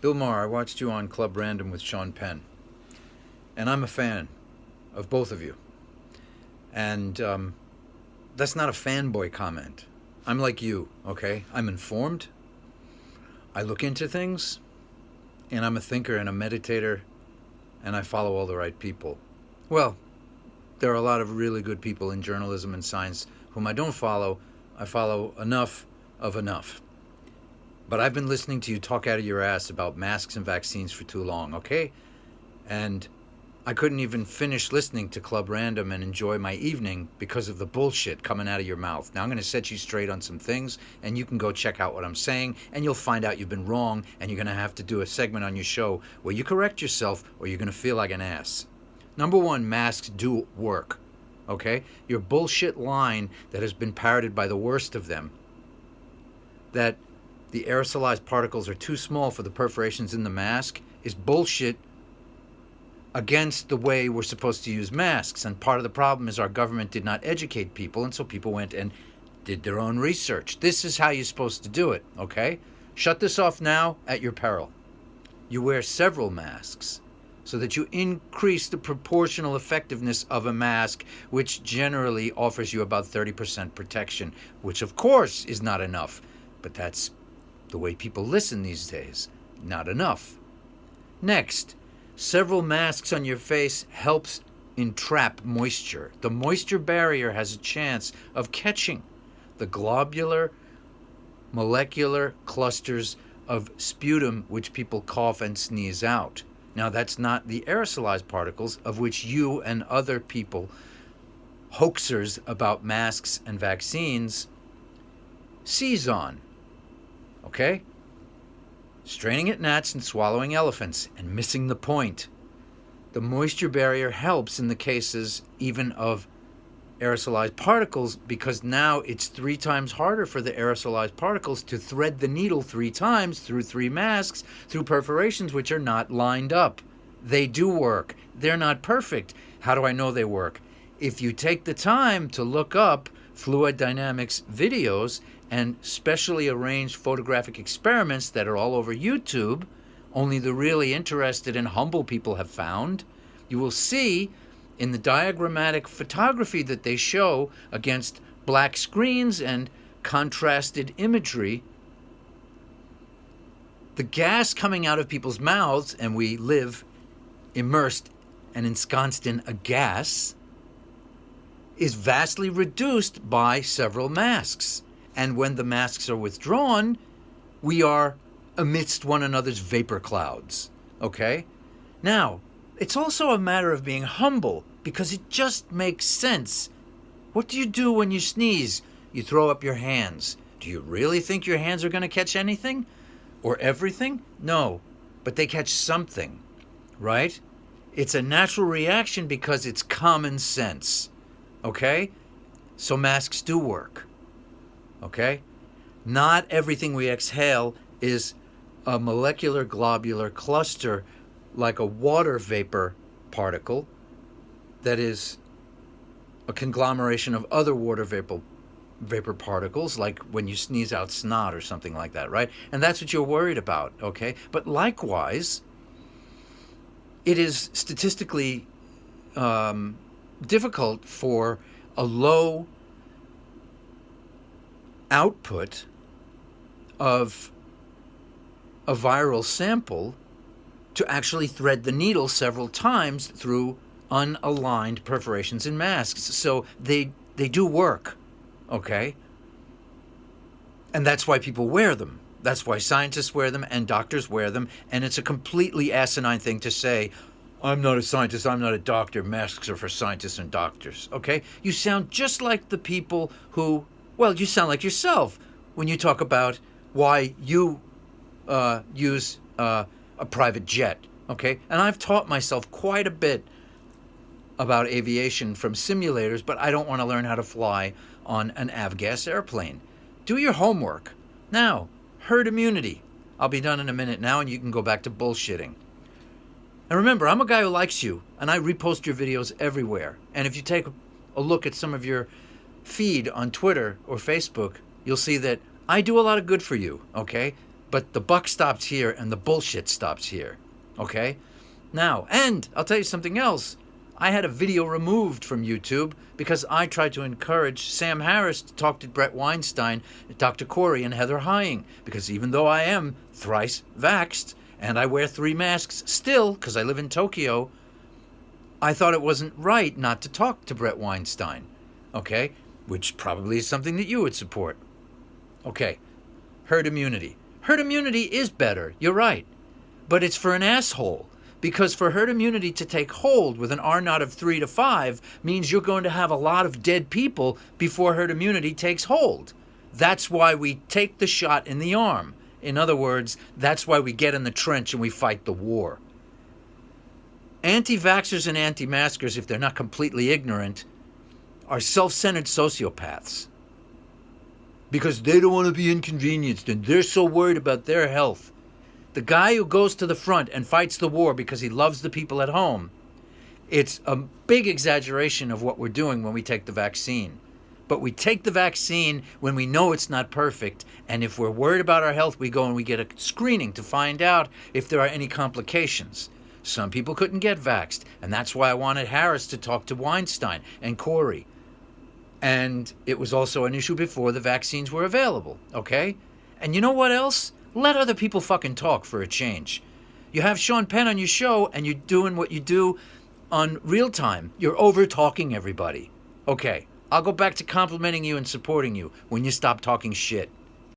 Bill Maher, I watched you on Club Random with Sean Penn, and I'm a fan of both of you. And that's not a fanboy comment. I'm like you, okay? I'm informed. I look into things, and I'm a thinker and a meditator, and I follow all the right people. Well, there are a lot of really good people in journalism and science whom I don't follow. I follow enough of enough. But I've been listening to you talk out of your ass about masks and vaccines for too long, okay? And I couldn't even finish listening to Club Random and enjoy my evening because of the bullshit coming out of your mouth. Now I'm going to set you straight on some things, and you can go check out what I'm saying, and you'll find out you've been wrong, and you're going to have to do a segment on your show where you correct yourself, or you're going to feel like an ass. Number one, masks do work, okay? Your bullshit line that has been parroted by the worst of them, that the aerosolized particles are too small for the perforations in the mask, is bullshit against the way we're supposed to use masks. And part of the problem is our government did not educate people, and so people went and did their own research. This is how you're supposed to do it, okay? Shut this off now at your peril. You wear several masks so that you increase the proportional effectiveness of a mask, which generally offers you about 30% protection, which of course is not enough, but that's the way people listen these days. Not enough. Next, several masks on your face helps entrap moisture. The moisture barrier has a chance of catching the globular, molecular clusters of sputum which people cough and sneeze out. Now, that's not the aerosolized particles of which you and other people, hoaxers about masks and vaccines, seize on. Okay? Straining at gnats and swallowing elephants and missing the point. The moisture barrier helps in the cases even of aerosolized particles, because now it's 3 times harder for the aerosolized particles to thread the needle 3 times through 3 masks, through perforations which are not lined up. They do work. They're not perfect. How do I know they work? If you take the time to look up fluid dynamics videos and specially arranged photographic experiments that are all over YouTube, only the really interested and humble people have found, you will see in the diagrammatic photography that they show against black screens and contrasted imagery, the gas coming out of people's mouths, and we live immersed and ensconced in a gas, is vastly reduced by several masks. And when the masks are withdrawn, we are amidst one another's vapor clouds, okay? Now, it's also a matter of being humble, because it just makes sense. What do you do when you sneeze? You throw up your hands. Do you really think your hands are going to catch anything? Or everything? No, but they catch something, right? It's a natural reaction because it's common sense, okay? So masks do work. Okay? Not everything we exhale is a molecular globular cluster like a water vapor particle that is a conglomeration of other water vapor particles, like when you sneeze out snot or something like that, right? And that's what you're worried about, okay? But likewise, it is statistically difficult for a low output of a viral sample to actually thread the needle several times through unaligned perforations in masks. So they do work, okay? And that's why people wear them. That's why scientists wear them and doctors wear them. And it's a completely asinine thing to say, I'm not a scientist, I'm not a doctor, masks are for scientists and doctors, okay? You sound just like the people who, well, you sound like yourself when you talk about why you use a private jet, okay? And I've taught myself quite a bit about aviation from simulators, but I don't want to learn how to fly on an avgas airplane. Do your homework. Now, herd immunity. I'll be done in a minute now, and you can go back to bullshitting. And remember, I'm a guy who likes you, and I repost your videos everywhere. And if you take a look at some of your feed on Twitter or Facebook, you'll see that I do a lot of good for you, okay? But the buck stops here and the bullshit stops here. Okay? Now, and I'll tell you something else. I had a video removed from YouTube because I tried to encourage Sam Harris to talk to Brett Weinstein, Dr. Corey, and Heather Heying. Because even though I am thrice vaxxed and I wear 3 masks still because I live in Tokyo, I thought it wasn't right not to talk to Brett Weinstein. Okay? Which probably is something that you would support. Okay. Herd immunity. Herd immunity is better. You're right. But it's for an asshole. Because for herd immunity to take hold with an R naught of 3 to 5 means you're going to have a lot of dead people before herd immunity takes hold. That's why we take the shot in the arm. In other words, that's why we get in the trench and we fight the war. Anti-vaxxers and anti-maskers, if they're not completely ignorant, are self-centered sociopaths. Because they don't want to be inconvenienced and they're so worried about their health. The guy who goes to the front and fights the war because he loves the people at home, it's a big exaggeration of what we're doing when we take the vaccine. But we take the vaccine when we know it's not perfect, and if we're worried about our health, we go and we get a screening to find out if there are any complications. Some people couldn't get vaxxed, and that's why I wanted Harris to talk to Weinstein and Corey. And it was also an issue before the vaccines were available, okay? And you know what else? Let other people fucking talk for a change. You have Sean Penn on your show and you're doing what you do on real time. You're over-talking everybody. Okay, I'll go back to complimenting you and supporting you when you stop talking shit.